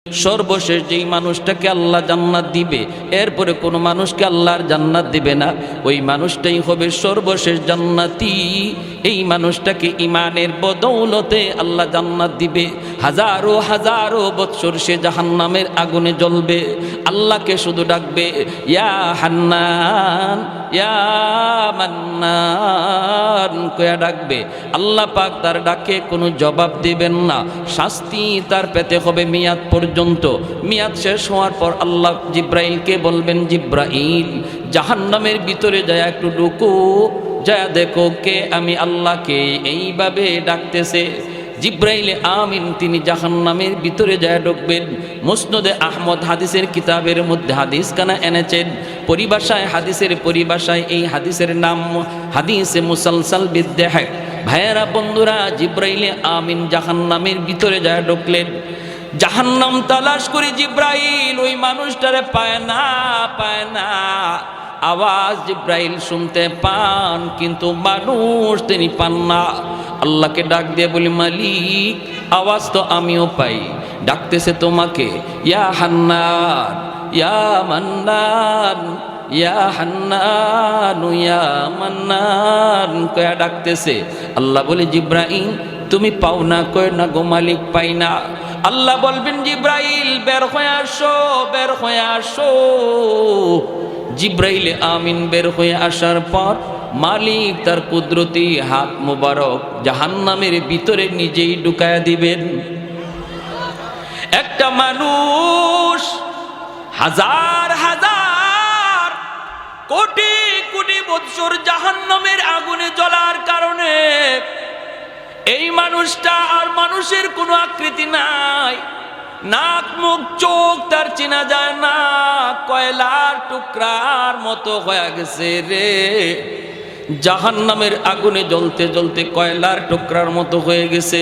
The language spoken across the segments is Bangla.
সর্বশেষ যেই মানুষটাকে আল্লাহ জান্নাত দিবে, এরপরে কোনো মানুষকে আল্লাহর জান্নাত দিবে না, ওই মানুষটাই হবে সর্বশেষ জান্নাতি। এই মানুষটাকে ইমানের বদৌলতে আল্লাহ জান্নাত দিবে। হাজারো হাজারো বৎসর সে জাহান্নামের আগুনে জ্বলবে, আল্লাহকে শুধু ডাকবে ইয়া হান্নান ইয়া মান্নান কয়া ডাকবে। আল্লাহ পাক তার ডাকে কোনো জবাব দিবেন না, শাস্তি তার পেতে হবে মেয়াদ পর্যন্ত। মেয়াদ শেষ হওয়ার পর আল্লাহ জিব্রাইলকে বলবেন, জিব্রাইল জাহান্নামের ভিতরে যায় একটু ঢুকো, যা দেখো কে আমি আল্লাহকে এইভাবে ডাকতেছে। জিব্রাইলে আমিন তিনি জাহান্নামের ভিতরে যায় ঢুকবেন। মুসনদে আহমদ হাদিসের কিতাবের মধ্যে হাদিস কানা এনেছেন, পরিভাষায় হাদিসের পরিভাষায় এই হাদিসের নাম হাদিসে মুসালসাল বিদ্যাহ। ভাইয়েরা বন্ধুরা, জিব্রাইলে আমিন জাহান্নামের ভিতরে যায় ঢুকলেন। জাহান্নাম তালাশ করে জিব্রাইল ওই মানুষটারে পায় না। আওয়াজ জিব্রাইল শুনতে পান, কিন্তু মানুষ তিনি পান না। আল্লাহকে ডাক দিয়ে বলি, মালিক আওয়াজ তো আমিও পাই, ডাকতেছে তোমাকে ইয়া হান্নান ইয়া মান্নান ইয়া হান্নান ইয়া মান্নান কয়া ডাকতেছে। আল্লাহ বলে, জিব্রাইল তুমি পাও না? কয় না গো মালিক, পাই না। আল্লাহ বলবেন, জিব্রাইল বের হয়ে আসো, বের হয়ে আসো। জিব্রাইল আমিন বের হয়ে আসার পর মালিক তার কুদরতি হাত মুবারক জাহান্নামের ভিতরে নিজেই ঢুকায়া দিবেন। একটা মানুষ হাজার হাজার কোটি কোটি বৎসর জাহান্নামের আগুনে জ্বলার কারণে এই মানুষটা আর মানুষের কোনো আকৃতি নাই, নাক মুখ চোখ তার চেনা যায় না, কয়লার টুকরার মতো হয়ে গেছে রে। জাহান্নামের আগুনে জ্বলতে জ্বলতে কয়লার টুকরার মতো হয়ে গেছে।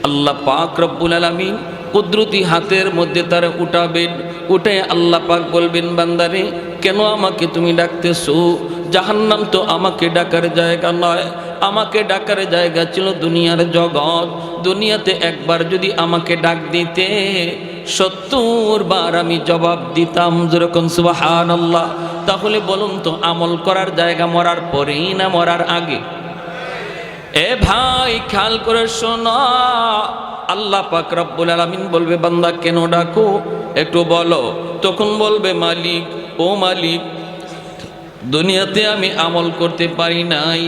আল্লাহ পাক রব্বুল আলামিন কুদরতি হাতের মধ্যে তারা উঠাবেন। উঠে আল্লাহ পাক বলবেন, বান্দারে কেন আমাকে তুমি ডাকতেছো? জাহান্নাম তো আমাকে ডাকার জায়গা নয়, আমাকে ডাকার জায়গা ছিল দুনিয়ার জগৎ। দুনিয়াতে একবার যদি আমাকে ডাক দিতে ৭০ বার আমি জবাব দিতাম। যেরকম সুবহানাল্লাহ। তাহলে বলুন তো, আমল করার জায়গা মরার পরেই না মরার আগে? এ ভাই খেয়াল করে শোনো, আল্লাহ পাক রব্বুল আলামিন বলবে, বান্দা কেন ডাকো একটু বলো। তখন বলবে, মালিক ও মালিক, দুনিয়াতে আমি আমল করতে পারি নাই,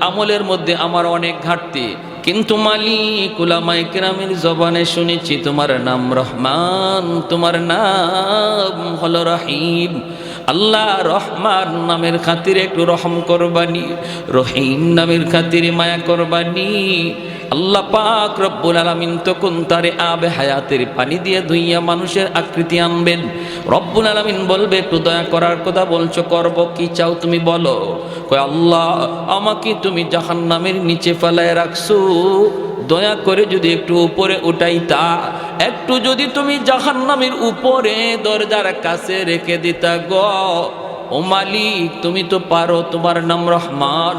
আমলের মধ্যে আমার অনেক ঘাটতি, কিন্তু মালিক উলামায়ে কেরামের জবানে শুনেছি তোমার নাম রহমান, তোমার নাম হলো রহিম। আল্লাহ রহমান নামের খাতিরে একটু রহম করবানি, রহিম নামের খাতিরে মায়া করবানি। আল্লাহ পাক রব্বুল আলামিন তখন তারে আবে হায়াতের পানি দিয়ে ধুইয়া মানুষের আকৃতি আনবেন। রব্বুল আলামিন বলবে, একটু দয়া করার কথা বলছো, করব কি চাও তুমি বলো। কয়, আল্লাহ আমাকে তুমি জাহান্নামের নিচে ফেলায় রাখছো, দয়া করে যদি একটু উপরে উঠাইতা, একটু যদি তুমি জাহান্নামের উপরে দরজার কাছে রেখে দিতা গো। ও মালিক তুমি তো পারো, তোমার নাম রহমান।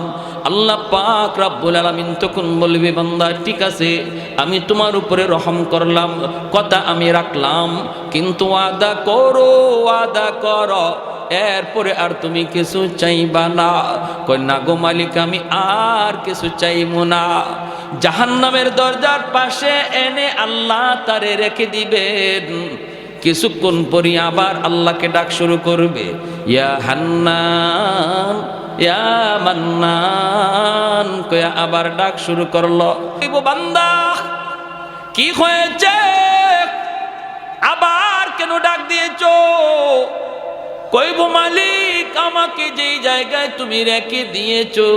আল্লাহ পাক রব্বুল আলামিন তখন বলবে, বান্দা ঠিক আছে, আমি তোমার উপরে রহম করলাম, কথা আমি রাখলাম, কিন্তু ওয়াদা করো, ওয়াদা করো এরপরে আর তুমি কিছু চাইবা না। কই না গো মালিক, আমি আর কিছু চাইবো না। জাহান্নামের দরজার পাশে এনে আল্লাহ তারে রেখে দিবেন। কিছুক্ষণ পরই আবার আল্লাহকে ডাক শুরু করবে, ইয়া হান্নান ইয়া মান্নান কয়া আবার ডাক শুরু করলো। বান্দা কি হয়েছে, আবার কেন ডাক দিয়েছো? কইব, মালিক আমাকে যেই জায়গায় তুমি রেখে দিয়েছো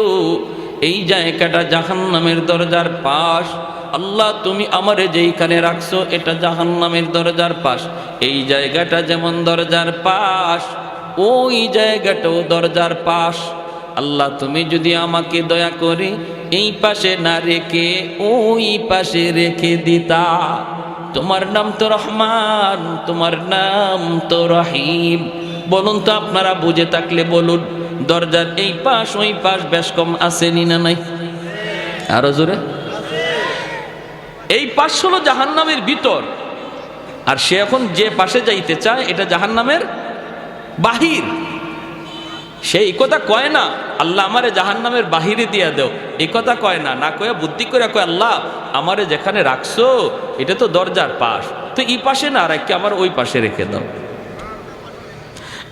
এই জায়গাটা জাহান্নামের দরজার পাশ। আল্লাহ তুমি আমারে যেইখানে রাখছো এটা জাহান্নামের দরজার পাশ। এই জায়গাটা যেমন দরজার পাশ, ওই জায়গাটাও দরজার পাশ। আল্লাহ তুমি যদি আমাকে দয়া করে এই পাশে না রেখে ওই পাশে রেখে দিতা। তোমার নাম তো রহমান, তোমার নাম তো রহিম। বলুন তো, আপনারা বুঝে থাকলে বলুন, দরজার এই পাশ ওই পাশ বেশ কম আসেনি না নাই? আরো জোরে। এই পাশ হলো জাহান্নামের ভিতর, আর সে এখন যে পাশে যাইতে চায় এটা জাহান্নামের বাহির। সেই কথা কয় না আল্লাহ আমারে জাহান্নামের বাহিরে দিয়া দেও, এই কথা কয় না, না কয়ে বুদ্ধি করে কয় আল্লাহ আমারে যেখানে রাখছো এটা তো দরজার পাশ, তো এই পাশে না রাখি আমার ওই পাশে রেখে দাও।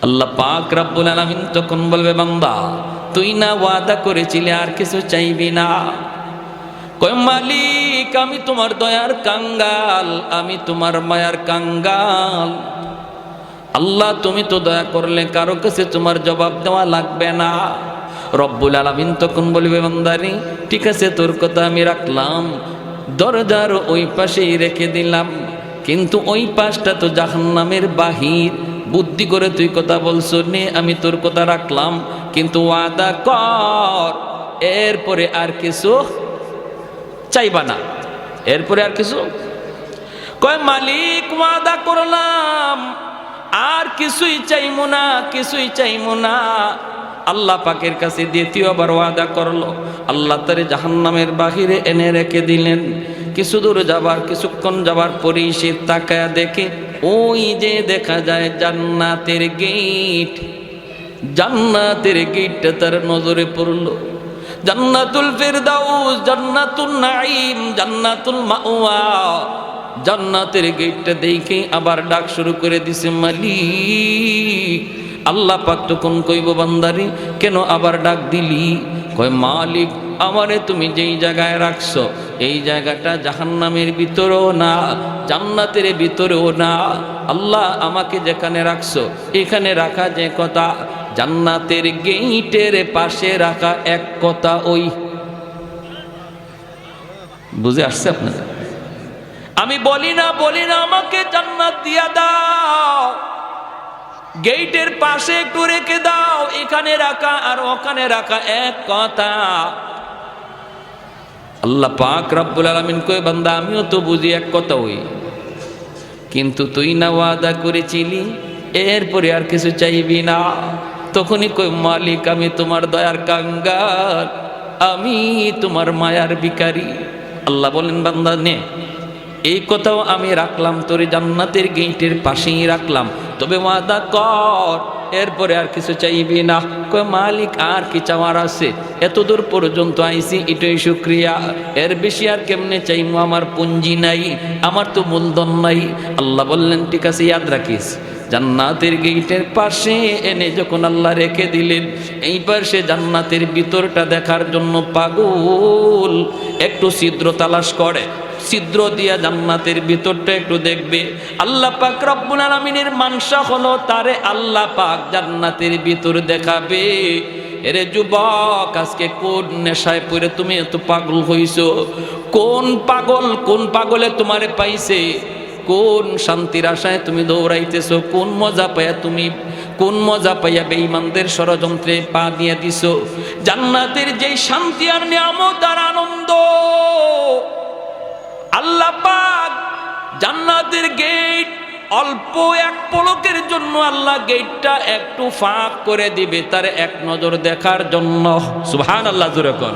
আল্লাহ পাক রব্বুল আলামিন তখন বলবে বান্দা তুই না ওয়াদা করেছিলি আর কিছু চাইবি না? কয় মালিক আমি তোমার দয়ার কাঙ্গাল, আমি তোমার মায়ার কাঙ্গাল। আল্লাহ তুমি তো দয়া করলে কারো কাছে তোমার জবাব দেওয়া লাগবে না। রব্বুল আলামিন তখন বলবে বান্দারে ঠিক আছে তোর কথা আমি রাখলাম, দরজার ওই পাশেই রেখে দিলাম, কিন্তু ওই পাশটা তো জাহান্নামের বাহির। বুদ্ধি করে তুই কথা বলছো নে, আমি তোর কথা রাখলাম, কিন্তু ওয়াদা কর এরপরে আর কিছু চাইবা না। এরপরে আর কিছু? কয় মালিক ওয়াদা করলাম আর কিছুই চাইমু না, কিছুই চাইমু না। আল্লাহ পাকের কাছে দ্বিতীয়বার ওয়াদা করলো, আল্লাহ তারে জাহান্নামের বাহিরে এনে রেখে দিলেন। কিছু দূর যাবার, কিছুক্ষণ যাবার পরেই সে তাকায়া দেখে ওই যে দেখা যায় জান্নাতের গেট। জান্নাতের গেটটা তার নজরে পড়লো। জান্নাতুল ফিরদাউস, জান্নাতুন নাঈম, জান্নাতুল মাওয়া। জান্নাতের গেটটা দেখে আবার ডাক শুরু করে দিছে মালিক। আল্লাহ পাক তখন কইব বান্দারে কেন আবার ডাক দিলি? কয় মালিক আমারে তুমি যেই জায়গায় রাখছো এই জায়গাটা জাহান্নামের ভিতরেও না, জান্নাতের ভিতরেও না। আল্লাহ আমাকে যেখানে রাখছো এখানে রাখা যে কথা, জান্নাতের গেইটের পাশে রাখা এক কথা। ওই বুঝে আসছে আপনাদের? আমি বলি না আমাকে জান্নাত দিয়া দাও, গেইটের পাশে একটু রেখে দাও, এখানে রাখা আর ওখানে রাখা এক কথা। আল্লাহ পাক রব্বুল আলামিন কয় বান্দা আমিও তো বুঝি এক কথা ওই, কিন্তু তুই না ওয়াদা করেছিলি এরপরে আর কিছু চাইবি না। তখনই কই মালিক আমি তোমার দয়ার কাঙ্গাল, আমি তোমার মায়ার ভিখারি। আল্লাহ বলেন বান্দা নে, এই কথাও আমি রাখলাম, তোর জান্নাতের গেটের পাশেই রাখলাম, তবে ওয়াদা কর এরপরে আর কিছু চাইবি না। কয় মালিক আর কি চাওয়ার আছে, এত দূর পর্যন্ত আইছি এটাই শুকরিয়া, এর বেশি আর কেমনে চাইমু, আমার পুঞ্জি নাই, আমার তো মূলধন নাই। আল্লাহ বললেন ঠিক আছে ইয়াদ রাখিস, জান্নাতের গেটের পাশে এনে যখন আল্লাহ রেখে দিলেন, এইবার সে জান্নাতের ভিতরটা দেখার জন্য পাগল, একটু ছিদ্র তালাশ করে, ছিদ্র দিয়া জান্নাতের ভিতরটা একটু দেখবে। আল্লাহ পাক রব্বুল আলামিনের মানসা হলো তারে আল্লাহ পাক জান্নাতের ভিতর দেখাবে। এরে যুবক আজকে কোন নেশায় পড়ে তুমি এত পাগল হইছো? কোন পাগলে তোমারে পাইছে? কোন শান্তির আশায় তুমি দৌড়াইতেছো? কোন মজা পাইয়া বেঈমানদের ষড়যন্ত্রে পা দিয়ে দিছো? জান্নাতের যেই শান্তি আর নিয়ামত আর আনন্দ, আল্লাহ পাক জান্নাতের গেট অল্প এক পলকের জন্য আল্লাহ গেটটা একটু ফাঁক করে দিবে তার এক নজর দেখার জন্য। সুবহানাল্লাহ জোরে কোন।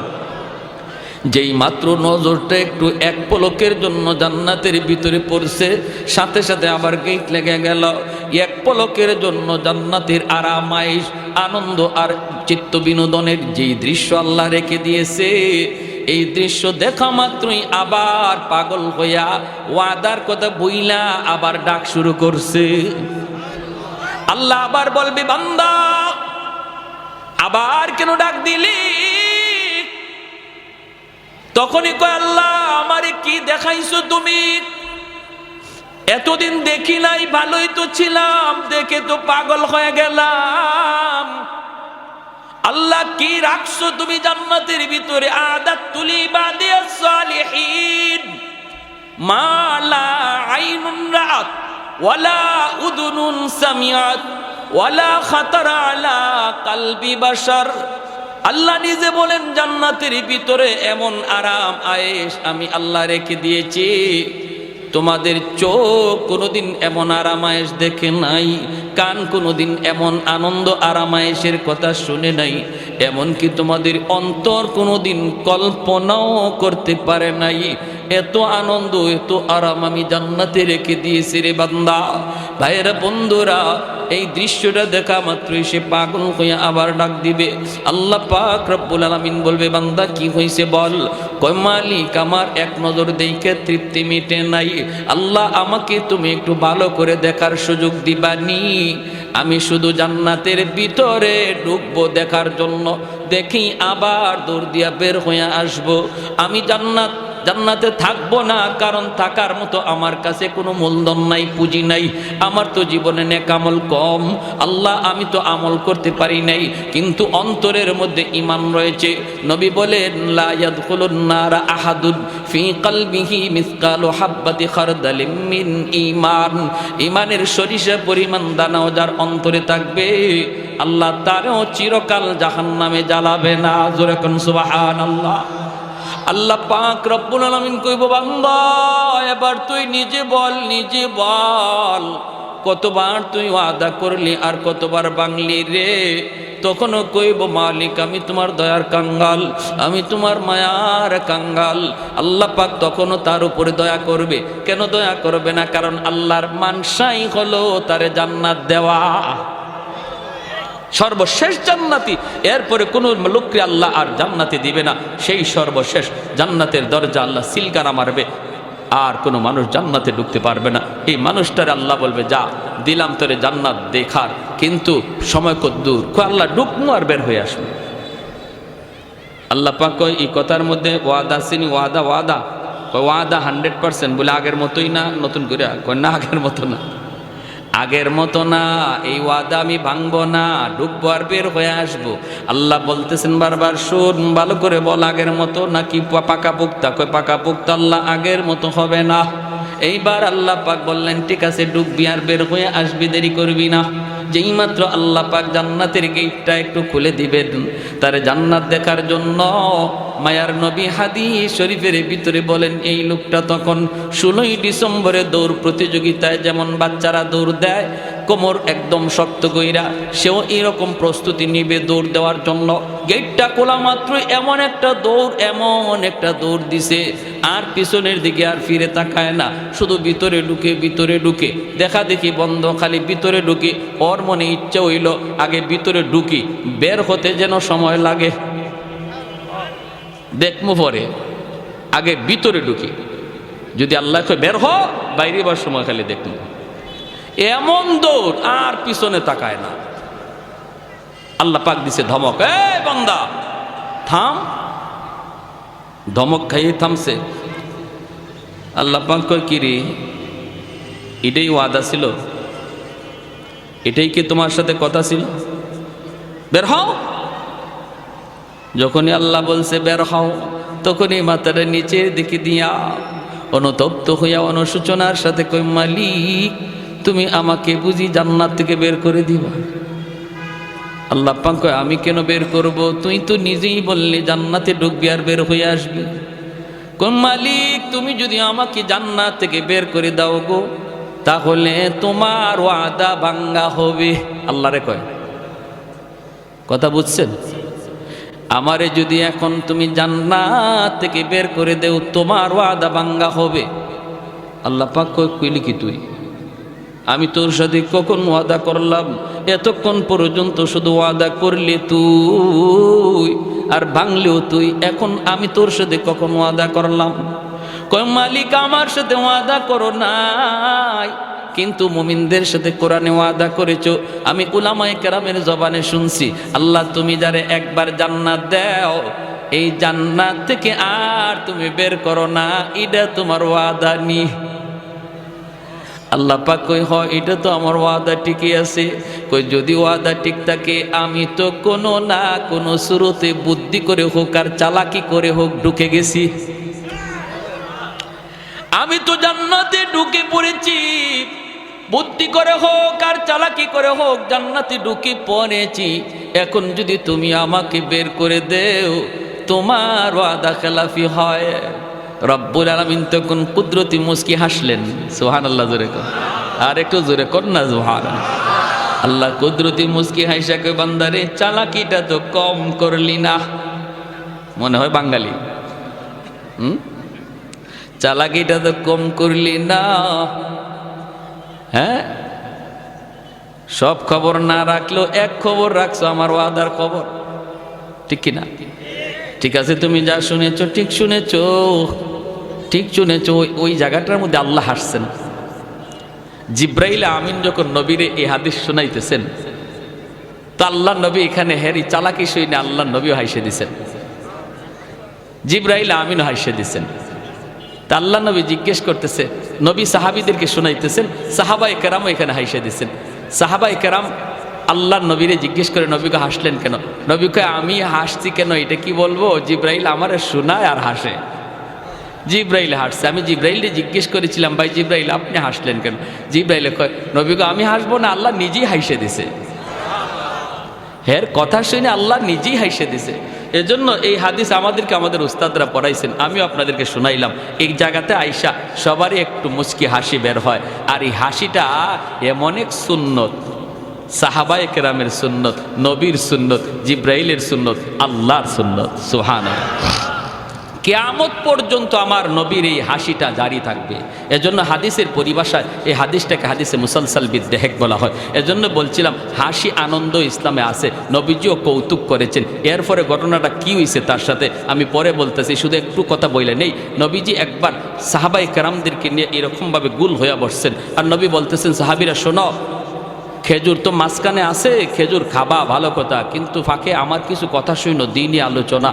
যেই মাত্র নজরটা একটু এক পলকের জন্য জান্নাতের ভিতরে পড়ছে, সাথে সাথে আবার গেট লেগে গেল। এক পলকের জন্য জান্নাতের আরামাইশ, আনন্দ আর চিত্ত বিনোদনের যেই দৃশ্য আল্লাহ রেখে দিয়েছে, এই দৃশ্য দেখা মাত্রই আবার পাগল হইয়া ওয়াদার কথা বইলা আবার ডাক শুরু করছে। আল্লাহ আবার বলবে বান্দা আবার কেন ডাক দিলি? তখনই কয় আল্লাহ আমারে কি দেখাইছো তুমি? এতদিন দেখি নাই, ভালোই তো ছিলাম, দেখে তো পাগল হয়ে গেলাম। আল্লাহ কি রাখছো তুমি জান্নাতের ভিতরে? আদাতুল ইবাদিয়াস সালিহিন মা লা আইনুন রাআত ওয়ালা উযুনুন সামিআত ওয়ালা খাতারা আলা কলবি বাশার। আল্লাহ নিজে বলেন জান্নাতের ভিতরে এমন আরাম আয়েশ আমি আল্লাহ রেখে দিয়েছি, তোমাদের চোখ কোনোদিন এমন আরামায়েশ দেখে নাই, কান কোনোদিন এমন আনন্দ আরামায়েশের কথা শুনে নাই, এমনকি তোমাদের অন্তর কোনোদিন কল্পনাও করতে পারে নাই। এত আনন্দ এত আরাম আমি জান্নাতে রেখে দিয়েছি রে বান্দা। ভাইয়েরা বন্ধুরা, এই দৃশ্যটা দেখা মাত্রই সে পাগল হয়ে আবার ডাক দিবে। আল্লাহ পাক রব্বুল আলামিন বলবে, বান্দা কি হয়েছে বল? কয় মালিক, আমার এক নজর দেখে তৃপ্তি মিটে নাই। আল্লাহ আমাকে তুমি একটু ভালো করে দেখার সুযোগ দিবানি। আমি শুধু জান্নাতের ভিতরে ঢুকবো দেখার জন্য, দেখি আবার দৌড় দিয়া বের হয়ে আসবো। আমি জান্নাতে থাকবো না, কারণ থাকার মতো আমার কাছে কোনো মূলধন নাই, পুঁজি নাই। আমার তো জীবনে নেক আমল কম। আল্লাহ, আমি তো আমল করতে পারি নাই, কিন্তু অন্তরের মধ্যে ঈমান রয়েছে। নবী বলেন, লা ইয়াদখুলুন নারা আহাদুন ফি কলবিহি মিসকালু হাববাতি খারদালিম মিন ঈমান। ঈমানের সরিষা পরিমাণ দানাও যার অন্তরে থাকবে, আল্লাহ তারও চিরকাল জাহান্নামে জ্বালাবে না। জোরে কোন সুবহানাল্লাহ। আল্লাহ পাক রব্বুল আলামিন কইব, বান্দা এবার তুই নিজে বল কতবার তুই ওয়াদা করলি আর কতবার ভাঙলি রে? তখনও কইব, মালিক আমি তোমার দয়ার কাঙ্গাল, আমি তোমার মায়ার কাঙ্গাল। আল্লাহ পাক তখনও তার উপরে দয়া করবে। কেন দয়া করবে না? কারণ আল্লাহর মানসাই হলো তারে জান্নাত দেওয়া, সর্বশেষ জান্নাতি। এরপরে কোন লোককে আল্লাহ আর জান্নাতে দিবে না। সেই সর্বশেষ জান্নাতের দরজা আল্লাহ সিলগানা মারবে, আর কোনো মানুষ জান্নাতে ঢুকতে পারবে না। এই মানুষটার আল্লাহ বলবে, যা দিলাম তোরে জান্নাত দেখার, কিন্তু সময় কত দূর। আল্লাহ ঢুকমু আর বের হয়ে আসবে। আল্লাহ পাক এই কথার মধ্যে ওয়াদা চিনি, ওয়াদা 100% বলে আগের মতোই না, নতুন করে না, আগের মতো না, আগের মতো না। এই ওয়াদা আমি ভাঙবো না, ঢুকবো আর বের হয়ে আসবো। আল্লাহ বলতেছেন বারবার, শোন ভালো করে বল, আগের মতো নাকি পাকা পোক্তা? কয় পাকা পোক্তা। আল্লাহ, আগের মতো হবে না। এইবার আল্লাহ পাক বললেন, ঠিক আছে ঢুকবি আর বের হয়ে আসবি, দেরি করবি না। যেই মাত্র আল্লাহ পাক জান্নাতের গেটটা একটু খুলে দিবেন তারে জান্নাত দেখার জন্য, মায়ার নবী হাদিস শরীফের ভিতরে বলেন, এই লোকটা তখন 16ই ডিসেম্বরে দৌড় প্রতিযোগিতায় যেমন বাচ্চারা দৌড় দেয় কোমর একদম শক্ত কইরা, সেও এরকম প্রস্তুতি নিবে দৌড় দেওয়ার জন্য। গেটটা খোলা মাত্রই এমন একটা দৌড় দিছে, আর পিছনের দিকে আর ফিরে তাকায় না, শুধু ভিতরে ঢুকে দেখা দেখি বন্ধ, খালি ভিতরে ঢুকি। ওর মনে ইচ্ছা হইল আগে ভিতরে ঢুকি, বের হতে যেন সময় লাগে, দেখমু পরে, আগে ভিতরে ঢুকি। যদি আল্লাহ বের হ, বাইরে বার সময় খালি দেখমু। এমন দৌড়, আর পিছনে তাকায় না। আল্লাহ পাক দিছে ধমক, এই বান্দা থাম। ধমক খাইয়ে থামছে। আল্লাহ পাক কয়, কি রে, এটাই ওয়াদা ছিল? এটাই কি তোমার সাথে কথা ছিল? বের হও। যখনই আল্লাহ বলছে বের হও, তখনই মাথাটা নিচের দিকে দিয়া অনুতপ্ত হইয়া অনুশোচনার সাথে কই, মালিক তুমি আমাকে বুঝি জান্নাত থেকে বের করে দিবা? আল্লাহ পাক কয়, আমি কেন বের করব? তুই তো নিজেই বললি জান্নাতে ঢুকবি আর বের হয়ে আসবি। কোন মালিক, তুমি যদি আমাকে জান্নাত থেকে বের করে দাও গো, তাহলে তোমার ওয়াদা ভাঙ্গা হবে। আল্লাহরে কয়, কথা বুঝছেন? আমারে যদি এখন তুমি জান্নাত থেকে বের করে দেও, তোমার ওয়াদা ভাঙ্গা হবে। আল্লাহ পাক কয়, কইলি কি তুই? আমি তোর সাথে কখন ওয়াদা করলাম? এতক্ষণ পর্যন্ত শুধু ওয়াদা করলি তুই, আর ভাঙলেও তুই। এখন আমি তোর সাথে কখন ওয়াদা করলাম? কয়, মালিক আমার সাথে ওয়াদা করো নাই, কিন্তু মুমিনদের সাথে কোরআনে ওয়াদা করেছো। আমি উলামায়ে কেরামের জবানে শুনছি, আল্লাহ তুমি যারে একবার জান্নাত দাও, এই জান্নাত থেকে আর তুমি বের করো না, এটা তোমার ওয়াদা নি। আল্লাহ পাক কই, হয় এটা তো আমার ওয়াদা ঠিকই আছে। কই, যদি ওয়াদা ঠিক থাকে, আমি তো কোনো না কোনো সুরতে বুদ্ধি করে হোক আর চালাকি করে হোক ঢুকে গেছি। আমি তো জান্নাতে ঢুকে পড়েছি, বুদ্ধি করে হোক আর চালাকি করে হোক জান্নাতে ঢুকে পড়েছি। এখন যদি তুমি আমাকে বের করে দেও, তোমার ওয়াদা খেলাফি হয়। রব্বুল আলামিন তখন কুদরতি মুস্কি হাসলেন। সুবহানাল্লাহ, জোরে কর, আর একটু জোরে কর না সুবহানাল্লাহ। আল্লাহ কুদরতি মুস্কি হাসা কই, বান্দারে চালাকিটা তো কম করলি না। মনে হয় বাঙালি, চালাকিটা তো কম করলি না। হ্যাঁ, সব খবর না রাখলেও এক খবর রাখছো, আমার ওয়াদার খবর, ঠিক কিনা? ঠিক আছে, তুমি যা শুনেছো ঠিক শুনেছো, ঠিক শুনেছো। ওই জায়গাটার মধ্যে আল্লাহ হাসছেন। জিব্রাইল আমিন যখন নবীরে এই হাদিস শোনাইতেছেন, তো আল্লাহ নবী এখানে হেরি চালাকি শুনে আল্লাহ নবীও হাসে দিছেন, জিব্রাইল আমিন হাসে দিছেন। তা আল্লাহ নবী জিজ্ঞেস করতেছে, নবী সাহাবীদেরকে শোনাইতেছেন, সাহাবায়ে কেরামও এখানে হাসে দিছেন। সাহাবায়ে কেরাম আল্লাহ নবীরে জিজ্ঞেস করে, নবীকে হাসলেন কেন? নবীকে আমি হাসছি কেন এটা কি বলবো? জিব্রাইল আমারে শোনায় আর হাসে। জিব্রাইল হাসছে। আমি জিব্রাইলকে জিজ্ঞেস করেছিলাম, ভাই জিব্রাইল আপনি হাসলেন কেন? জিব্রাইল কয়, নবীকে আমি হাসবো না, আল্লাহ নিজেই হাসে দিছে। হের কথা শুনে আল্লাহ নিজেই হাসে দিছে। এজন্য এই হাদিস আমাদেরকে আমাদের উস্তাদরা পড়াইছেন, আমিও আপনাদেরকে শোনাইলাম। এই জায়গাতে আইসা সবারই একটু মুচকি হাসি বের হয়। আর এই হাসিটা এমন এক সুন্নত, সাহাবায়ে কেরামের সুন্নত, নবীর সুন্নত, জিব্রাইলের সুন্নত, আল্লাহর সুন্নত। সুবহানাল্লাহ। কিয়ামত পর্যন্ত আমার নবীর এই হাসিটা জারি থাকবে। এজন্য হাদিসের পরিভাষায় এই হাদিসটাকে হাদিসে মুসালসাল বিদ্দেহেক বলা হয়। এজন্য বলছিলাম হাসি আনন্দ ইসলামে আছে, নবীজিও কৌতুক করেছেন। এরপরে ঘটনাটা কি হয়েছে তার সাথে আমি পরে বলতেছি, শুধু একটু কথা বলে নেই। নবীজি একবার সাহাবায়ে কেরামদেরকে নিয়ে এরকমভাবে গুল হয়ে বসছেন, আর নবী বলতেছেন, সাহাবীরা শোনো, খেজুর তো মাঝখানে আছে, খেজুর খাবা ভালো কথা, কিন্তু ফাঁকে আমার কিছু কথা শুনো, দিনই আলোচনা,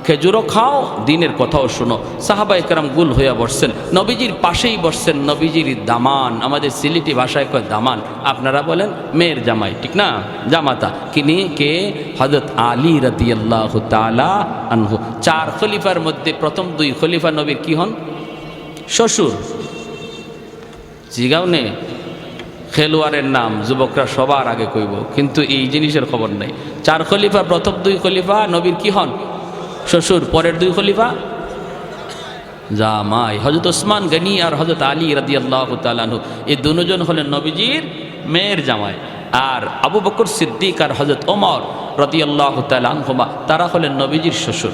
খেজুরও খাও, দিনের কথাও শোনো। সাহাবায়ে কেরাম গুল হইয়া বসছেন, নবীজির পাশেই বসছেন নবীজির দামান, আমাদের সিলেটি ভাষায় কয় দামান, আপনারা বলেন মেয়ের জামাই, ঠিক না? জামাতা কিনি কে? হযরত আলী রাদিয়াল্লাহু তাআলা আনহু। 4 খলিফার মধ্যে প্রথম 2 খলিফা নবীর কি হন? শ্বশুর। জিগাও নে, খেলোয়াড়ের নাম যুবকরা সবার আগে কইব, কিন্তু এই জিনিসের খবর নেই। 4 খলিফা, প্রথম 2 খলিফা নবীর কি হন? শ্বশুর। পরের 2 খলিফা জামাই, হযরত ওসমান গনি আর হযরত আলী রাদিয়াল্লাহু তাআলা আনহু। এই দুজন হলেন নবীজির মেয়ের জামাই। আর আবু বকর সিদ্দিক আর হযরত ওমর রাদিয়াল্লাহু তাআলা আনহুমা, তারা হলেন নবীজির শ্বশুর।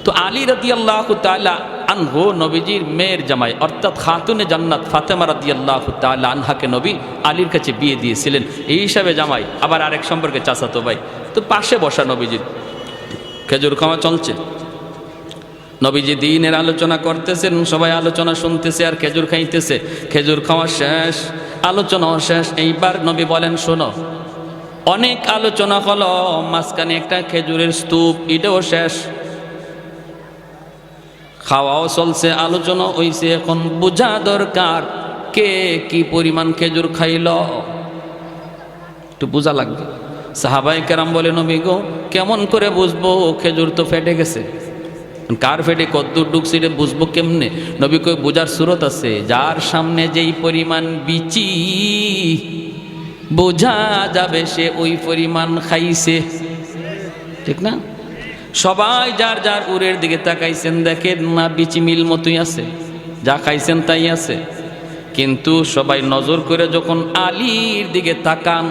তো আলী রাদিয়াল্লাহু তাআলা আনহু নবীজির মেয়ের জামাই, অর্থাৎ খাতুনে জান্নাত ফাতেমা রাদিয়াল্লাহু তাআলা আনহাকে নবী আলীর কাছে বিয়ে দিয়েছিলেন, এই হিসাবে জামাই। আবার আরেক সম্পর্কে চাচাতো ভাই। তো পাশে বসা নবীজির, খেজুর খাওয়া চলছে, নবীজি দ্বীনের আলোচনা করতেছেন, সবাই আলোচনা শুনতেছে আর খেজুর খাইতেছে। খেজুর খাওয়া শেষ, আলোচনাও শেষ। এইবার নবী বলেন, শোনো, অনেক আলোচনা হলো, মাঝখানে একটা খেজুরের স্তূপ, এটাও শেষ। খাওয়াও চলছে, আলোচনা হইছে, এখন বোঝা দরকার কে কি পরিমাণ খেজুর খাইল, একটু বোঝা লাগবে। সাহাবায়ে কেরাম বলে, নবী গো কেমন করে বুঝবো? খেজুর তো ফেটে গেছে, কার ফেটে কদ্দুর ঢুকছে এটা বুঝবো কেমনে? নবী কই, বোঝার সুরত আছে, যার সামনে যেই পরিমাণ বিচি বোঝা যাবে সে ওই পরিমাণ খাইছে, ঠিক না? সবাই যার যার উরের দিকে তাকাইছেন, দেখেন না বিচি মিল মতোই আছে, যা খাইছেন তাই আছে। কিন্তু সবাই নজর করে যখন আলীর দিকে তাকান,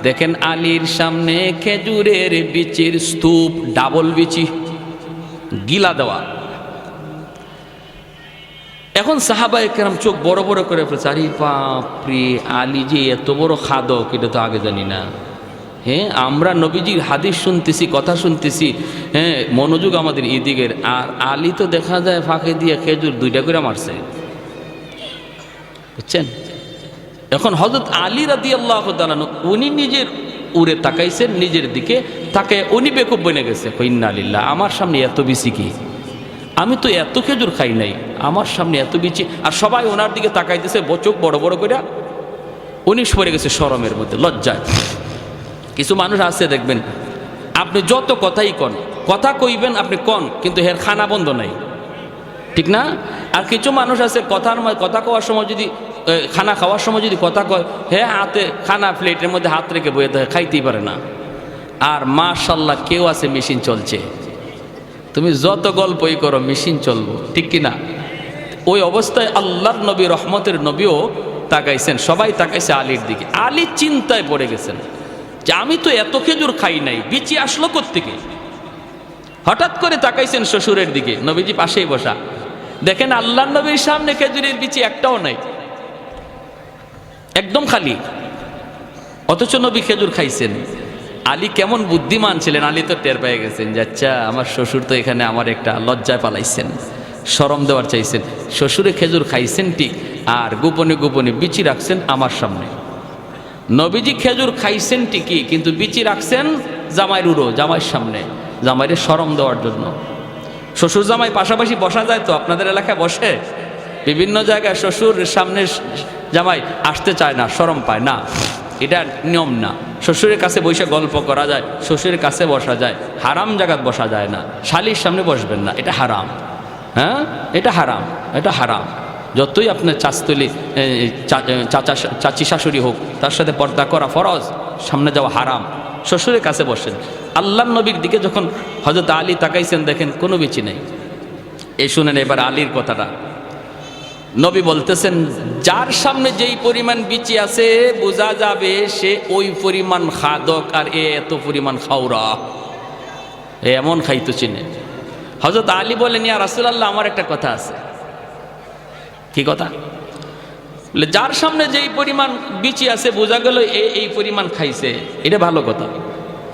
দেখেন আলীর সামনে খেজুরের বিচির স্তূপ, ডাবল বিচি, গিলা দেওয়া। এখন সাহাবায়ে কেরাম চোখ বড় বড় করে ফেলছে, আরে বাপরে, আলী যে এত বড় খাদক, এটা তো আগে জানি না। হ্যাঁ, আমরা নবীজির হাদিস শুনতেছি, কথা শুনতেছি, হ্যাঁ, মনোযোগ আমাদের এদিকের। আর আলী তো দেখা যায় ফাঁকে দিয়ে খেজুর 2টা করে মারছে, বুঝছেন? এখন হযরত আলী রাদিয়াল্লাহু তাআলা উনি নিজের উড়ে তাকাইছেন, নিজের দিকে তাকায় উনি বেকুব বনে গেছে, ইন্না লিল্লাহ, আমার সামনে এত বিচি কি? আমি তো এত খেজুর খাই নাই, আমার সামনে এত বিচি। আর সবাই ওনার দিকে তাকাইতেছে, চোখ বড় বড় করে। উনি পড়ে গেছে শরমের মধ্যে, লজ্জায়। কিছু মানুষ আছে দেখবেন, আপনি যত কথাই কন, কথা কইবেন আপনি কন, কিন্তু হের খানা বন্ধ নাই, ঠিক না? আর কিছু মানুষ আছে কথা কওয়ার সময় যদি, খানা খাওয়ার সময় যদি কথা কয়, হ্যাঁ হাতে খানা প্লেটের মধ্যে হাত রেখে বয়ে থাকে, খাইতেই পারে না। আর মাশাআল্লাহ কেউ আছে মেশিন চলছে, তুমি যত গল্পই করো মেশিন চলবো, ঠিক কিনা? ওই অবস্থায় আল্লাহর নবী, রহমতের নবীও তাকাইছেন, সবাই তাকাইছে আলীর দিকে। আলী চিন্তায় পড়ে গেছেন যে আমি তো এত খেজুর খাই নাই, বিচি আসলো কোত্থেকে? হঠাৎ করে তাকাইছেন শ্বশুরের দিকে, নবীজি পাশেই বসা। দেখেন আল্লাহ নবীর সামনে খেজুরের বিচি একটাও নাই, একদম খালি, অথচ নবী খেজুর খাইছেন। আলী কেমন বুদ্ধিমান ছিলেন, আলী তো টের পেয়ে গেছেন যে আচ্ছা আমার শ্বশুর তো এখানে আমার একটা লজ্জায় পালাইছেন, শরম দেওয়ার চাইছেন। শ্বশুরে খেজুর খাইছেন ঠিক, আর গোপনে গোপনে বিচি রাখছেন আমার সামনে। নবীজি খেজুর খাইছেন ঠিকই, কিন্তু বিচি রাখছেন জামাইয়ের উড়ো, জামাইয়ের সামনে, জামাইরে শরম দেওয়ার জন্য। শ্বশুর জামাই পাশাপাশি বসা যায় তো? আপনাদের এলাকায় বসে? বিভিন্ন জায়গায় শ্বশুর সামনে জামাই আসতে চায় না, শরম পায় না, এটা নিয়ম না। শ্বশুরের কাছে বসে গল্প করা যায়, শ্বশুরের কাছে বসা যায়, হারাম জায়গায় বসা যায় না। শালির সামনে বসবেন না, এটা হারাম। হ্যাঁ, এটা হারাম, এটা হারাম। যতই আপনার চাচতলি চাচি শাশুড়ি হোক, তার সাথে পর্দা করা ফরজ, সামনে যাওয়া হারাম। শ্বশুরের কাছে বসেন। আল্লাহ নবীর দিকে যখন হযরত আলী তাকাইছেন, দেখেন কোনো বিচি নেই। এই শুনেন এবার আলীর কথাটা। নবী বলতেছেন, যার সামনে যেই পরিমাণ বিচি আছে বোঝা যাবে সে ওই পরিমাণ খাদক, আর এত পরিমাণ খাওরা, এমন খাইতো চিনে। হযরত আলী বলেন, ইয়া রাসূলুল্লাহ, আমার একটা কথা আছে। কি কথা? বলে যার সামনে যেই পরিমাণ বিচি আছে বোঝা গেল এই পরিমাণ খাইছে, এটা ভালো কথা,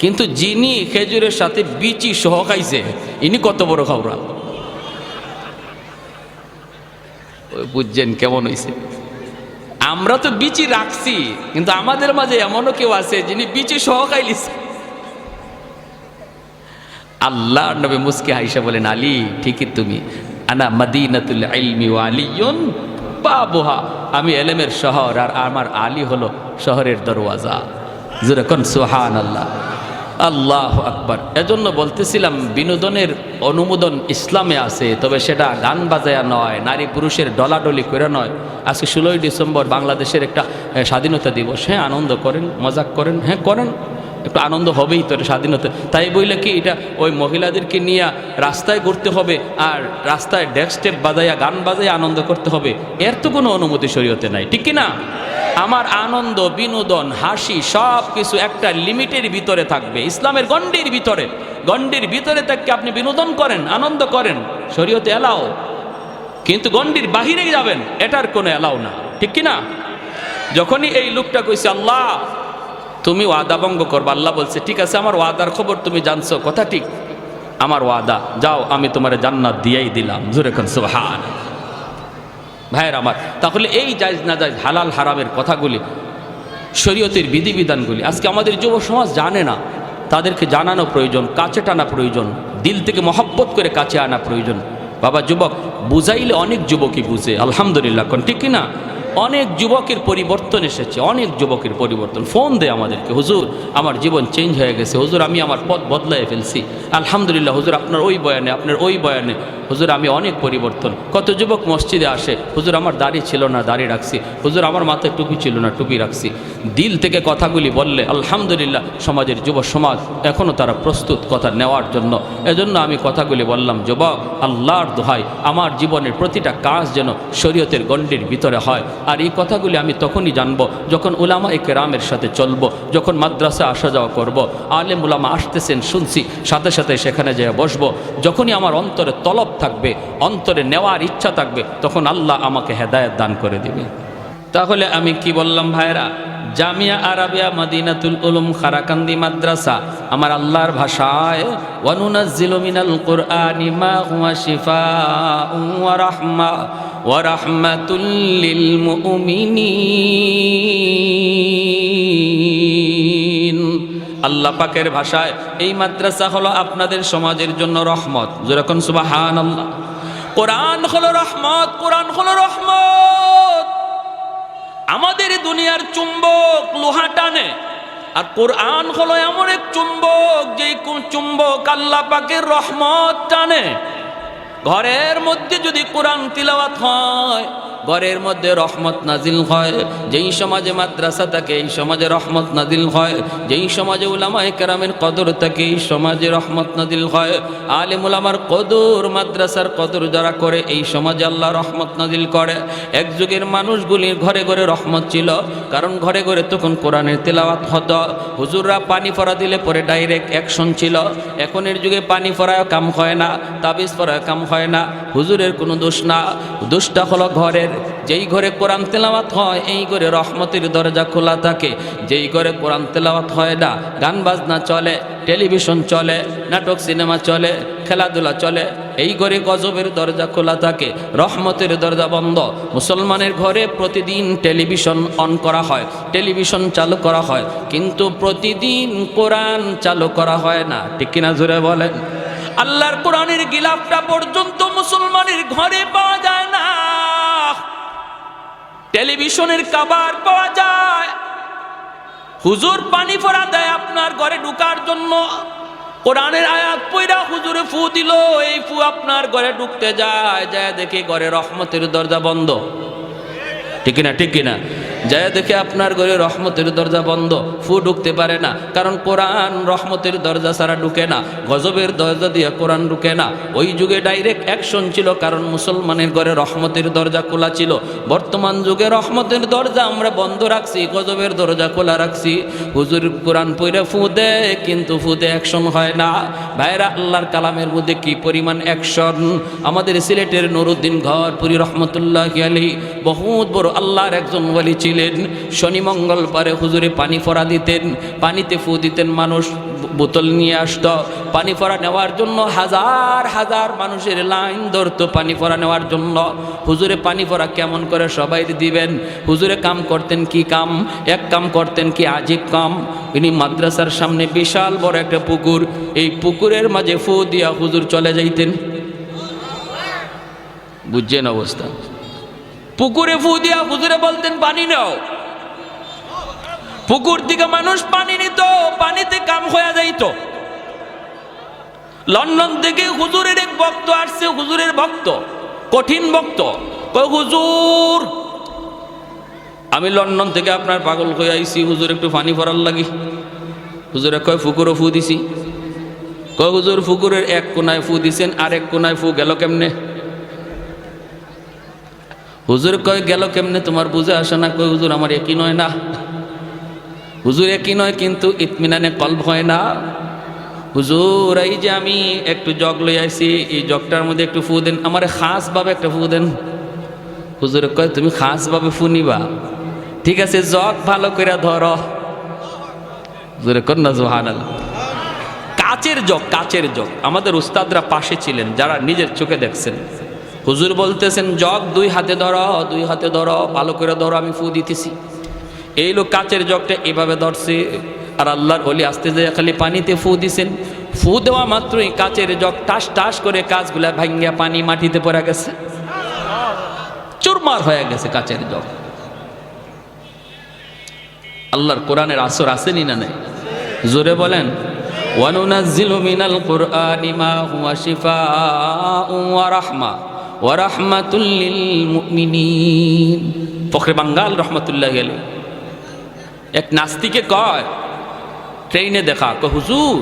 কিন্তু যিনি খেজুরের সাথে বিচি সহ খাইছে ইনি কত বড় খাওরা। বুঝছেন কেমন হয়েছে? আমরা তো বিচি রাখছি, কিন্তু আমাদের মাঝে এমনও কেউ আছে যিনি বিচি সহ খাইলিছে। আল্লাহ নবী মুস্কি হাইসা বলেন, আলী ঠিকই তুমি, আনা মদিনাতুল ইলমি ওয়া আলিয়ুন বাবুহা, আমি এলেমের শহর আর আমার আলী হলো শহরের দরওয়াজা। যেরকম সুবহানাল্লাহ, আল্লাহু আকবার। এজন্য বলতেছিলাম বিনোদনের অনুমোদন ইসলামে আছে, তবে সেটা গান বাজায়া নয়, নারী পুরুষের ডলাডলি করে নয়। আজকে 16ই ডিসেম্বর বাংলাদেশের একটা স্বাধীনতা দিবস, হ্যাঁ আনন্দ করেন, মজাক করেন, হ্যাঁ করেন, একটু আনন্দ হবেই তো, এটা স্বাধীনতা। তাই বইলে কি এটা ওই মহিলাদেরকে নিয়ে রাস্তায় ঘুরতে হবে আর রাস্তায় ডেস্ক স্টেপ বাজাইয়া গান বাজাইয়া আনন্দ করতে হবে? এর তো কোনো অনুমতি শরীয়তে নাই, ঠিক কি না? আমার আনন্দ, বিনোদন, হাসি সব কিছু একটা লিমিটের ভিতরে থাকবে, ইসলামের গণ্ডির ভিতরে। গণ্ডির ভিতরে থেকে আপনি বিনোদন করেন, আনন্দ করেন, শরীয়তে এলাও, কিন্তু গণ্ডির বাহিরে যাবেন এটার কোনো এলাও না, ঠিক কি না? যখনই এই লোকটা কইছে, আল্লাহ তুমি ওয়াদা ভঙ্গ করবা, আল্লাহ বলছে ঠিক আছে, আমার ওয়াদার খবর তুমি জানছো, কথা ঠিক, আমার ওয়াদা, যাও আমি তোমার জান্নাত দিয়েই দিলাম। জোরে কোন সুবহান। ভাইয়ের আমার, তাহলে এই জায়েজ না জায়েজ, হালাল হারামের কথাগুলি, শরীয়তের বিধিবিধানগুলি আজকে আমাদের যুব সমাজ জানে না। তাদেরকে জানানো প্রয়োজন, কাছে টানা প্রয়োজন, দিল থেকে মহব্বত করে কাছে আনা প্রয়োজন। বাবা যুবক, বুঝাইলে অনেক যুবকই বুঝে, আলহামদুলিল্লাহ, কোন ঠিক কিনা? অনেক যুবকের পরিবর্তন এসেছে, অনেক যুবকের পরিবর্তন। ফোন দেয় আমাদেরকে, হুজুর আমার জীবন চেঞ্জ হয়ে গেছে, হুজুর আমি আমার পথ বদলায় ফেলছি, আলহামদুলিল্লাহ হুজুর আপনার ওই বয়ানে, আপনার ওই বয়ানে হুজুর আমি অনেক পরিবর্তন। কত যুবক মসজিদে আসে, হুজুর আমার দাড়ি ছিল না, দাড়ি রাখছি, হুজুর আমার মাথায় টুপি ছিল না, টুপি রাখছি। দিল থেকে কথাগুলি বললে আলহামদুলিল্লাহ সমাজের যুব সমাজ এখনও তারা প্রস্তুত কথা নেওয়ার জন্য। এজন্য আমি কথাগুলি বললাম, যুবক আল্লাহর দোহাই আমার জীবনের প্রতিটা কাজ যেন শরীয়তের গণ্ডির ভিতরে হয়। আর এই কথাগুলি আমি তখনই জানবো যখন উলামায়ে কেরামের সাথে চলবো, যখন মাদ্রাসা আসা যাওয়া করব, আলেম উলামা আসতেছেন শুনছি, সাথে সাথে সেখানে যেয়ে বসবো। যখনই আমার অন্তরে তলব থাকবে, অন্তরে নেওয়ার ইচ্ছা থাকবে, তখন আল্লাহ আমাকে হেদায়েত দান করে দিবে। তাহলে আমি কি বললাম ভাইরা? জামিয়া আরাবিয়া মদিনাতুল উলুম খারাকান্দি মাদ্রাসা আমার আল্লাহর ভাষায়, ওয়া নুনাজ্জিলু মিনাল কুরআনি মা হুয়া শিফাউন ওয়া রাহমাতুল লিল মুমিনিন। আল্লাহ পাকের ভাষায় এই মাদ্রাসা হলো আপনাদের সমাজের জন্য রহমত। যেরকম সুবহানাল্লাহ। কোরআন হলো রহমত, কোরআন হলো রহমত। আমাদের দুনিয়ার চুম্বক লোহা টানে, আর কোরআন হলো এমন এক চুম্বক যেই চুম্বক আল্লাহ পাকের রহমত টানে। ঘরের মধ্যে যদি কোরআন তিলাওয়াত হয়, ঘরের মধ্যে রহমত নাজিল হয়। যেই সমাজে মাদ্রাসা থাকে এই সমাজে রহমত নাজিল হয়। যেই সমাজে উলামায়ে কেরামের কদর থাকে এই সমাজে রহমত নাজিল হয়। আলেম উলামার কদর, মাদ্রাসার কদর যারা করে এই সমাজে আল্লাহ রহমত নাজিল করে। এক যুগের মানুষগুলির ঘরে ঘরে রহমত ছিল, কারণ ঘরে ঘরে তখন কোরআনের তেলাওয়াত হতো। হুজুররা পানি ফোড়া দিলে পরে ডাইরেক্ট অ্যাকশন ছিল। এখনের যুগে পানি ফোড়ায় কাম হয় না, তাবিজ পড়ায় কাম হয় না। হুজুরের কোনো দোষ না, দোষটা হলো ঘরের। যেই ঘরে কোরআন তেলাওয়াত হয় এই ঘরে রহমতের দরজা খোলা থাকে। যেই ঘরে কোরআন তেলাওয়াত হয় না, গান বাজনা চলে, টেলিভিশন চলে, নাটক সিনেমা চলে, খেলাধুলা চলে, এই ঘরে গজবের দরজা খোলা থাকে, রহমতের দরজা বন্ধ। মুসলমানের ঘরে প্রতিদিন টেলিভিশন অন করা হয়, টেলিভিশন চালু করা হয়, কিন্তু প্রতিদিন কোরআন চালু করা হয় না। ঠিক কিনা জোরে বলেন? আল্লাহর কোরআনের গিলাফটা পর্যন্ত মুসলমানের ঘরে পাওয়া যায় না। টেলিভিশনের কভার পাওয়া যায়। হুজুর পানি ফোড়া দেয় আপনার ঘরে ঢুকার জন্য, কোরআনের আয়াত পড়া হুজুরে ফু দিল, এই ফু আপনার ঘরে ঢুকতে যায়, যায় দেখে ঘরে রহমতের দরজা বন্ধ। ঠিক না? ঠিক কিনা? যায় দেখে আপনার ঘরে রহমতের দরজা বন্ধ, ফু ঢুকতে পারে না, কারণ কোরআন রহমতের দরজা ছাড়া ঢুকে না, গজবের দরজা দিয়ে কোরআন ঢুকে না। ওই যুগে ডাইরেক্ট অ্যাকশন ছিল, কারণ মুসলমানের ঘরে রহমতের দরজা খোলা ছিল। বর্তমান যুগে রহমতের দরজা আমরা বন্ধ রাখছি, গজবের দরজা খোলা রাখছি। হুজুর কোরআন পড়ে ফু দেয়, কিন্তু ফুতে অ্যাকশন হয় না। ভাইরা, আল্লাহর কালামের মধ্যে কি পরিমাণ অ্যাকশন! আমাদের সিলেটের নুরুদ্দিন ঘরপুরি রহমতুল্লাহি আলাইহি বহুত বড় আল্লাহর একজন ওয়ালি ছিলেন। শনি মঙ্গলবারে হুজুরে পানি ফোড়া দিতেন, পানিতে ফু দিতেন, মানুষ বোতল নিয়ে আসতো পানি ফোড়া নেওয়ার জন্য। হাজার হাজার মানুষের লাইন ধরতো পানি ফোড়া নেওয়ার জন্য। হুজুরে পানি ফোড়া কেমন করে সবাই দিবেন? হুজুরে কাম করতেন কি কাম? এক কাম করতেন কি আজীব কাম। ইনি মাদ্রাসার সামনে বিশাল বড় একটা পুকুর, এই পুকুরের মাঝে ফু দিয়া হুজুর চলে যাইতেন। বুঝছেন অবস্থা? পুকুরে ফু দিয়া হুজুরে বলতেন পানি নাও। পুকুর থেকে মানুষ পানি নিত, পানিতে কাম হয়ে যাইত। লন্ডন থেকে হুজুরের এক ভক্ত আসছে, হুজুরের ভক্ত, কঠিন ভক্ত। কয় হুজুর, আমি লন্ডন থেকে আপনার পাগল হয়ে আইছি, হুজুর একটু পানি ভরার লাগি। হুজুরে কয় পুকুরও ফু দিছি। কয় হুজুর পুকুরের এক কোনায় ফু দিছেন, আর এক কোনায় ফু গেল কেমনে? হুজুর কয় গেল কেমনে তোমার বুঝে আসে না? কয় হুজুর আমার একই নয় না। হুজুর একই নয়, কিন্তু ইতমিনানে কলব হয় না। হুজুর এই যে আমি একটু জগ লই আইছি, এই জগটার মধ্যে একটু ফু দেন, আমার খাস ভাবে একটা ফু দেন। হুজুর কয় তুমি খাস ভাবে ফু নিবা? ঠিক আছে, জগ ভালো করে ধরো। হুজুরে কন না সুবহানাল্লাহ। কাচের জগ, কাচের জগ। আমাদের উস্তাদরা পাশে ছিলেন, যারা নিজের চোখে দেখছেন। হুজুর বলতেছেন জগ দুই হাতে ধরো, দুই হাতে ধরো, ভালো করে ধরো, আমি ফু দিতেছি। এই লোক কাচের জগটা এভাবে ধরছে, আর আল্লাহর ওলি আস্তে যায় খালি পানিতে ফু দিছেন। ফু দেওয়া মাত্রই কাচের জগ টাস টাস করে কাচগুলা ভাঙ্গিয়া পানি মাটিতে পড়ে গেছে, চুরমার হয়ে গেছে কাচের জগ। আল্লাহর কোরআনের আসর আসেনি না নাই? জোরে বলেন। ওয়ানুনাজ্জিলু মিনাল কুরআনি মা হুয়া শিফাউন ওয়া রাহমা ওয়া রাহমাতুল লিল মুমিনিন। ফখরে বাঙ্গাল রহমাতুল্লাহি আলাইহি এক নাস্তিকে কয়, ট্রেনে দেখা, কয় হুজুর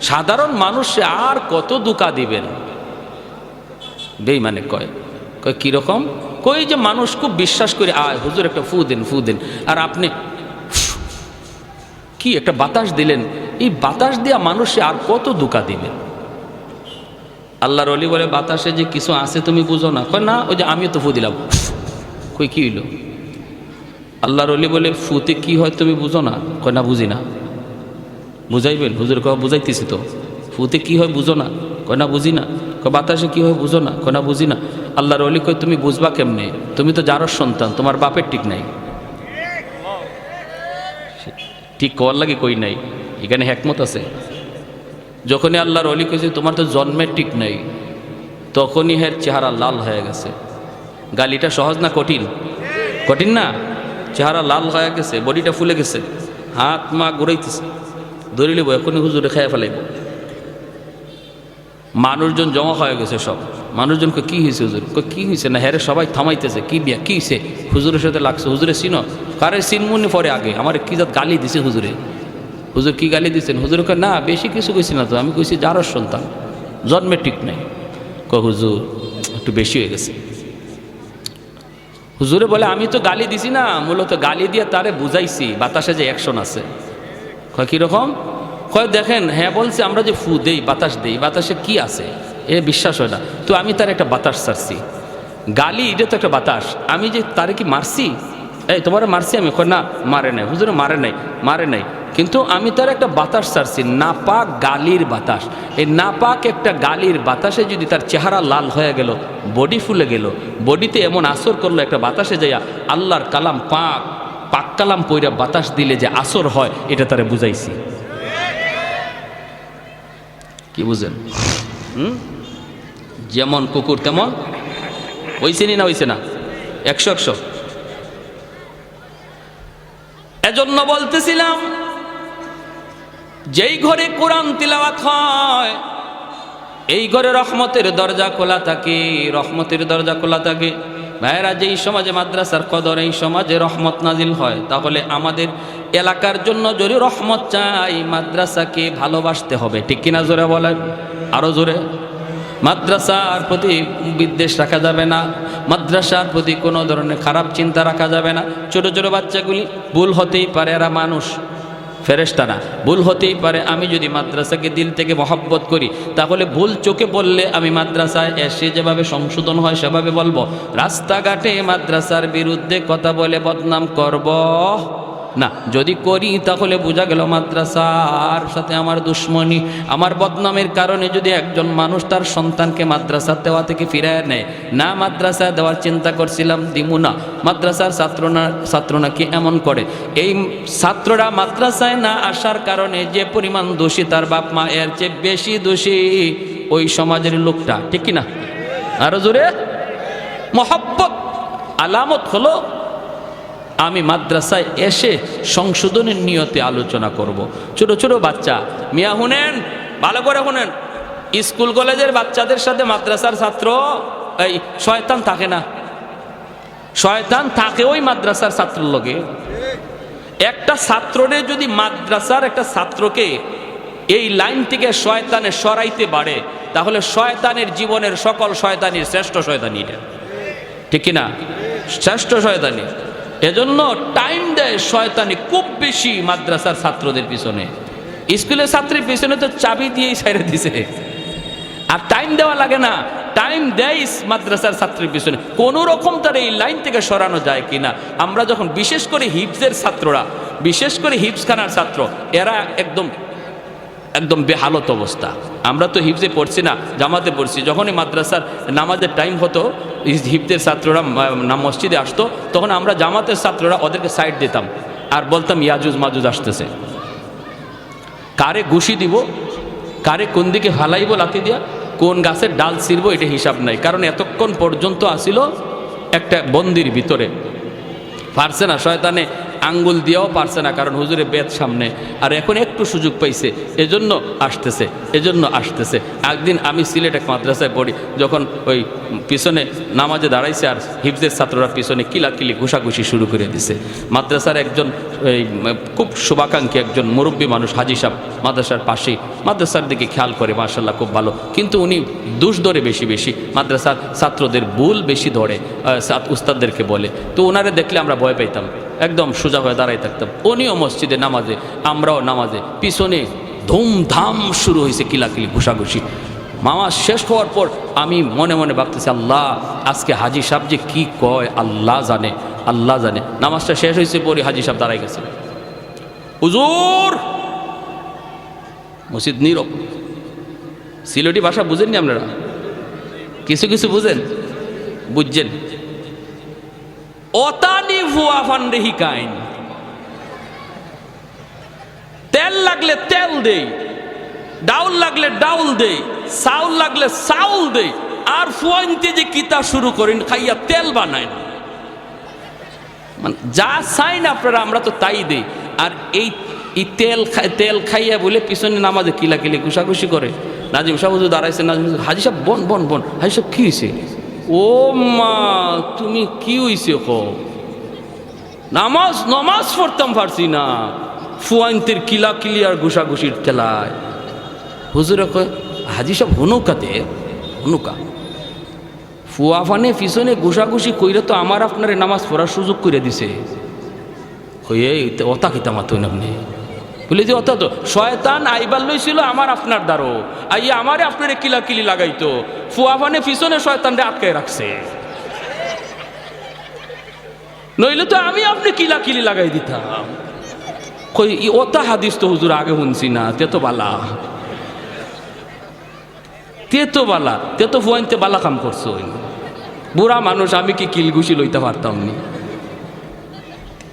সাধারণ মানুষে আর কত দুকা দিবেন? বেঈমানে কয়, কয় কিরকম? কই যে মানুষ খুব বিশ্বাস করে আয় হুজুর একটা ফু দেন, ফু দেন, আর আপনি কি একটা বাতাস দিলেন, এই বাতাস দিয়া মানুষে আর কত দুকা দিবেন? আল্লাহর ওলি বলে বাতাসে যে কিছু আছে তুমি বুঝো না? কয় না, ওই যে আমি তো ফু দিলাম। কই কি হইল? আল্লাহর ওলি বলে ফুতে কি হয় তুমি বুঝো না? কয় না, বুঝি না। বুঝাইবেন? হুজুর কয় বুঝাইতেছি তো। ফুতে কি হয় বুঝো না? কয় না, বুঝি না। কয় বাতাসে কি হয় বুঝো না? কয় না, বুঝি না। আল্লাহর ওলি কয় তুমি বুঝবা কেমনে? তুমি তো যারর সন্তান, তোমার বাপের ঠিক নাই। ঠিক কর লাগে কই নাই, এখানে হেকমত আছে। যখনই আল্লাহর ওলি কইছে তোমার তো জন্মের ঠিক নাই, তখনই হের চেহারা লাল হয়ে গেছে। গালিটা সহজ না কঠিন? কঠিন না? চেহারা লাল হয়ে গেছে, বডিটা ফুলে গেছে, হাত মা ঘুরাইতেছে, ধরে লিব এখনই হুজুরে খাইয়া ফেলাইব। মানুষজন জমা হয়ে গেছে সব। মানুষজনকে কি হয়েছে হুজুর? কি হয়েছে না? হ্যাঁ সবাই থামাইতেছে, কি বিয়া কি হয়েছে? হুজুরের সাথে লাগছে। হুজুরে চিনো? কারে চিনমুনি পরে আগে আমার কি জাত গালি দিছে হুজুরে। হুজুর কি গালি দিচ্ছেন? হুজুর কয় না বেশি কিছু কইছি না তো, আমি কইছি যারও সন্তান জন্মে ঠিক নাই। হুজুর একটু বেশি হয়ে গেছে। হুজুরে বলে আমি তো গালি দিছি না, মূলত গালি দিয়ে তারে বুঝাইছি বাতাসে যে অ্যাকশন আছে। কয় কীরকম? কয় দেখেন হ্যাঁ বলছে আমরা যে ফু দেই বাতাস দেই, বাতাসে কি আছে এ বিশ্বাস হয় না, তো আমি তার একটা বাতাস ছাড়ছি। গালি এটা তো একটা বাতাস, আমি যে তারে কি মারছি? এই তোমার মারছি আমি? কয় না মারে নাই হুজুরে, মারে নাই কিন্তু আমি তার একটা বাতাস ছাড়ছি, নাপাক গালির বাতাস। এই নাপাক একটা গালির বাতাসে যদি তার চেহারা লাল হয়ে গেল, বডি ফুলে গেল, বডিতে এমন আসর করলো একটা বাতাসে যাইয়া আল্লাহর কালাম পাক কালাম পইরা বাতাস দিলে যে আসর হয় এটা তারে বুঝাইছি। কি বুঝেন? যেমন কুকুর তেমন হইছে না হইছে না? 100 এজন্য বলতেছিলাম যেই ঘরে কোরআন তিলাওয়াত হয় এই ঘরে রহমতের দরজা খোলা থাকে, রহমতের দরজা খোলা থাকে। ভাইয়েরা, যেই সমাজে মাদ্রাসার কদর, এই সমাজে রহমত নাজিল হয়, তাহলে আমাদের এলাকার জন্য যদি রহমত চাই মাদ্রাসাকে ভালোবাসতে হবে। ঠিক কিনা? জোরে বলেন, আরো জোরে। মাদ্রাসার প্রতি বিদ্বেষ রাখা যাবে না, মাদ্রাসার প্রতি কোনো ধরনের খারাপ চিন্তা রাখা যাবে না। ছোট ছোট বাচ্চাগুলি ভুল হতেই পারে, এরা মানুষ, ফেরেশতা না, ভুল হতেই পারে। আমি যদি মাদ্রাসাকে দিল থেকে মহব্বত করি তাহলে ভুল চোখে বললে আমি মাদ্রাসায় এসে যেভাবে সংশোধন হয় সেভাবে বলবো। রাস্তাঘাটে মাদ্রাসার বিরুদ্ধে কথা বলে বদনাম করব না। যদি করি তাহলে বোঝা গেল মাদ্রাসার সাথে আমার দুশ্মনী। আমার বদনামের কারণে যদি একজন মানুষ তার সন্তানকে মাদ্রাসা দেওয়া থেকে ফিরায় নেয়, না মাদ্রাসা দেওয়ার চিন্তা করছিলাম দিমু না, মাদ্রাসার ছাত্ররা কি এমন করে, এই ছাত্ররা মাদ্রাসায় না আসার কারণে যে পরিমাণ দোষী তার বাপ মা এর চেয়ে বেশি দোষী ওই সমাজের লোকটা। ঠিক কিনা? আরো জোরে। মহব্বত আলামত হলো আমি মাদ্রাসায় এসে সংশোধনের নিয়তে আলোচনা করব। ছোট ছোট বাচ্চা মিয়া শুনেন, ভালো করে শুনেন, স্কুল কলেজের বাচ্চাদের সাথে মাদ্রাসার ছাত্র এই শয়তান থাকে না? শয়তান থাকে ওই মাদ্রাসার ছাত্রের লগে। একটা ছাত্ররে যদি মাদ্রাসার একটা ছাত্রকে এই লাইন থেকে শয়তানে সরাইতে পারে তাহলে শয়তানের জীবনের সকল শয়তানির শ্রেষ্ঠ শয়তানি এটা। ঠিক কিনা? শ্রেষ্ঠ শয়তানি। এজন্য টাইম দেয় শয়তানি খুব বেশি মাদ্রাসার ছাত্রদের পিছনে। স্কুলের ছাত্রের পিছনে তো চাবি দিয়েই ছেড়ে দিছে, আর টাইম দেওয়া লাগে না, টাইম দেয় মাদ্রাসার ছাত্রের পিছনে। কোনো রকম তার এই লাইন থেকে সরানো যায় কিনা। আমরা যখন বিশেষ করে হিফজের ছাত্ররা, বিশেষ করে হিফজখানার ছাত্র, এরা একদম বেহালত অবস্থা। আমরা তো হিফজে পড়ছি না, জামাতে পড়ছি। যখনই মাদ্রাসার নামাজের টাইম হতো হিফজের ছাত্ররা মসজিদে আসতো, তখন আমরা জামাতের ছাত্ররা ওদেরকে সাইড দিতাম আর বলতাম ইয়াজুজ মাজুজ আসতেছে। কারে ঘুষি দিব, কারে কোন দিকে ফালাইব লাথি দিয়া, কোন গাছের ডাল ছিঁড়বো এটা হিসাব নাই। কারণ এতক্ষণ পর্যন্ত আসিল একটা বন্দির ভিতরে, পারছে না, শয়তানে আঙ্গুল দিয়েও পারছে না, কারণ হুজুরে বেদ সামনে। আর এখন একটু সুযোগ পাইছে, এজন্য আসতেছে। একদিন আমি সিলেট এক মাদ্রাসায় পড়ি, যখন ওই পিছনে নামাজে দাঁড়াইছে আর হিফজের ছাত্ররা পিছনে কিলাকিলি ঘুষাঘুষি শুরু করে দিছে। মাদ্রাসার একজন এই খুব শুভাকাঙ্ক্ষী একজন মুরব্বী মানুষ, হাজি সাহেব, মাদ্রাসার পাশেই, মাদ্রাসার দিকে খেয়াল করে, মাশাআল্লাহ খুব ভালো, কিন্তু উনি দোষ ধরে বেশি মাদ্রাসার ছাত্রদের ভুল বেশি ধরে উস্তাদদেরকে বলে। তো ওনারে দেখলে আমরা ভয় পাইতাম, একদম সোজা হয়ে দাঁড়াই থাকতাম। উনিও মসজিদে নামাজে, আমরাও নামাজে, পিছনে ধুমধাম শুরু হয়েছে কিলাকিলি ঘুষাঘুষি। নামাজ শেষ হওয়ার পর আমি মনে মনে ভাবতেছি, আল্লাহ আজকে হাজি সাহেব যে কি কয় আল্লাহ জানে। নামাজটা শেষ হয়েছে পরে হাজি সাহেব দাঁড়াই গেছে, হুজুর। মসজিদ নীরব। সিলেটি ভাষা বুঝেননি আপনারা? কিছু বুঝছেন? অতানি ভুয়া ফান্ডে হিকাইন, তেল লাগলে তেল দেই, ডাউল লাগলে ডাউল দেই, চাউল লাগলে চাউল দেই, আর ফুয়াইনতে যে কিতা শুরু করেন খাইয়া তেল বানায় না। মানে যা চাই না আপনারা, আমরা তো তাই দেই। আর এই তেল খাইয়া বলে পিছনে নামাজে কিলাকিলি ঘুষাঘুষি করে। নাজিম সাহেব হুজুর দাঁড়াইছে, নাজিম হাজি সাহেব বন বন বন। হাজি সাহেব কী হয়েছে? ও মা তুমি কি হইছে? নামাজ পড়তাম পারছি না, ফুয়াইনতের কিলা কিলি আর ঘুষাঘুষির ঠেলায়। হুজুরে কয় হাজি সাহেব হনুকাতে হনুকা ফুয়া ফানে পিছনে ঘুষাঘুষি কইরে তো আমার আপনারে নামাজ পড়ার সুযোগ করে দিছে। হয়ে অতা কিতামা তো আপনি বলি যে অত তো শয়তান আইবার লইছিল আমার আপনার দ্বারো, আইয়া আমারে আপনারে কিলা কিলি লাগাইতো, ফুয়া ফানে পিছনে শয়তানরে আটকায় রাখছে, নইলে তো আমি আপনি কিলা কিলি লাগাই দিতাম। কই ওটা হাদিস তো হুজুর আগে শুনছি না, তে তো বালা তে তো ফুয়াইনতে বালা কাম করছো। বুড়া মানুষ, আমি কি কিলঘুষি লইতে পারতাম নি?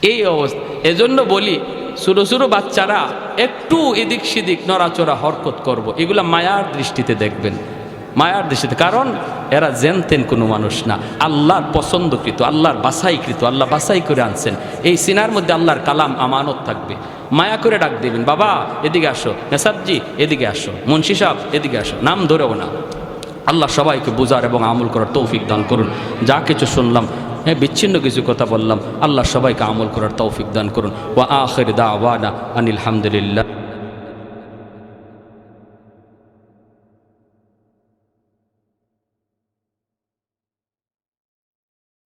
এই অবস্থা। এজন্য বলি ছোটো ছোটো বাচ্চারা একটু এদিক সেদিক নড়াচড়া হরকত করব, এগুলা মায়ার দৃষ্টিতে দেখবেন, মায়ার দৃষ্টিতে। কারণ এরা জেনতেন কোনো মানুষ না, আল্লাহর পছন্দকৃত, আল্লাহর বাছাইকৃত, আল্লাহ বাছাই করে আনছেন। এই সিনার মধ্যে আল্লাহর কালাম আমানত থাকবে। মায়া করে ডাক দেবেন, বাবা এদিকে আসো, নেসাবজি এদিকে আসো, মুন্সি সাহেব এদিকে আসো, নাম ধরেও না। আল্লাহ সবাইকে বোঝার এবং আমল করার তৌফিক দান করুন। যা কিছু শুনলাম, হ্যাঁ বিচ্ছিন্ন কিছু কথা বললাম, আল্লাহ সবাইকে আমল করার তৌফিক দান করুন। ওয়া আখির দাওয়ানা আনিল হামদুলিল্লাহ।